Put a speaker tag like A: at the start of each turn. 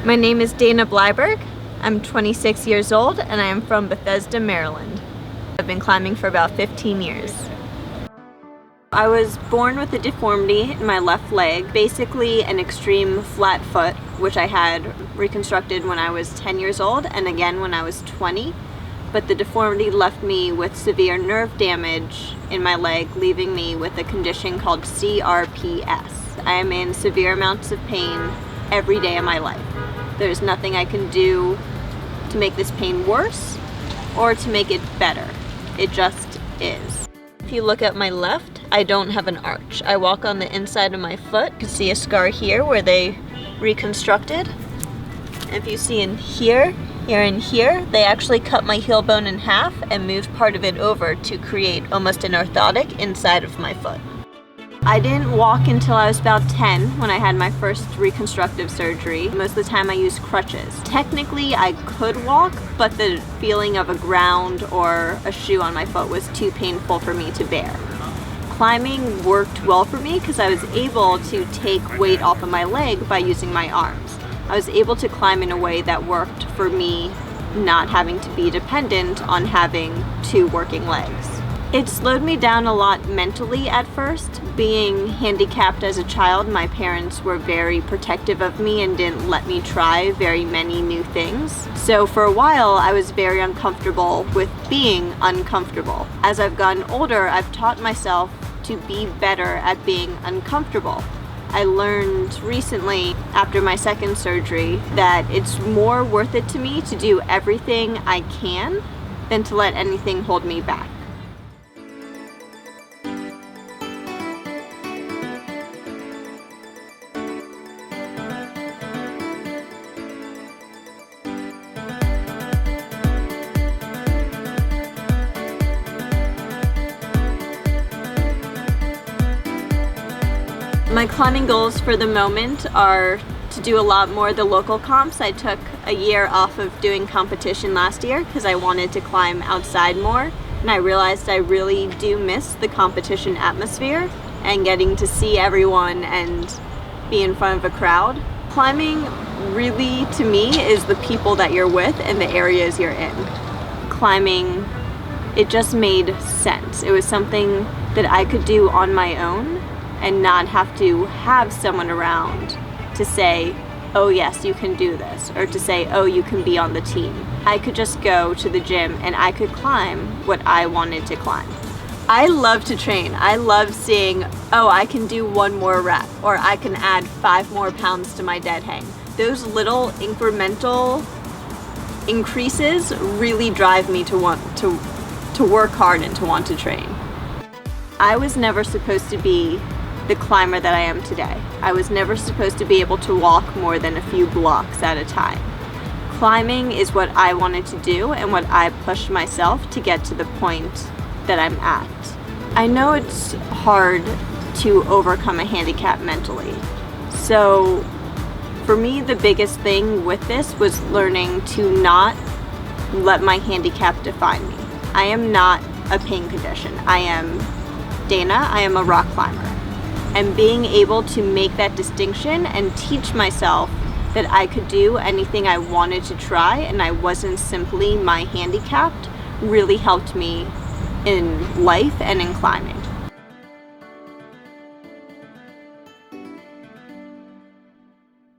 A: My name is Dana Bleiberg. I'm 26 years old and I am from Bethesda, Maryland. I've been climbing for about 15 years. I was born with a deformity in my left leg, basically an extreme flat foot, which I had reconstructed when I was 10 years old and again when I was 20. But the deformity left me with severe nerve damage in my leg, leaving me with a condition called CRPS. I am in severe amounts of pain every day of my life. There's nothing I can do to make this pain worse or to make it better. It just is. If you look at my left, I don't have an arch. I walk on the inside of my foot. You can see a scar here where they reconstructed. And if you see in here, and here, they actually cut my heel bone in half and moved part of it over to create almost an orthotic inside of my foot. I didn't walk until I was about 10 when I had my first reconstructive surgery. Most of the time I used crutches. Technically I could walk, but the feeling of a ground or a shoe on my foot was too painful for me to bear. Climbing worked well for me because I was able to take weight off of my leg by using my arms. I was able to climb in a way that worked for me, not having to be dependent on having two working legs. It slowed me down a lot mentally at first. Being handicapped as a child, my parents were very protective of me and didn't let me try very many new things. So for a while, I was very uncomfortable with being uncomfortable. As I've gotten older, I've taught myself to be better at being uncomfortable. I learned recently, after my second surgery, that it's more worth it to me to do everything I can than to let anything hold me back. My climbing goals for the moment are to do a lot more of the local comps. I took a year off of doing competition last year because I wanted to climb outside more, and I realized I really do miss the competition atmosphere and getting to see everyone and be in front of a crowd. Climbing really, to me, is the people that you're with and the areas you're in. Climbing, it just made sense. It was something that I could do on my own and not have to have someone around to say, oh yes, you can do this, or to say, oh, you can be on the team. I could just go to the gym and I could climb what I wanted to climb. I love to train. I love seeing, oh, I can do one more rep, or I can add 5 more pounds to my dead hang. Those little incremental increases really drive me to want to work hard and to want to train. I was never supposed to be the climber that I am today. I was never supposed to be able to walk more than a few blocks at a time. Climbing is what I wanted to do and what I pushed myself to get to the point that I'm at. I know it's hard to overcome a handicap mentally. So for me, the biggest thing with this was learning to not let my handicap define me. I am not a pain condition. I am Dana, I am a rock climber. And being able to make that distinction and teach myself that I could do anything I wanted to try and I wasn't simply my handicapped really helped me in life and in climbing.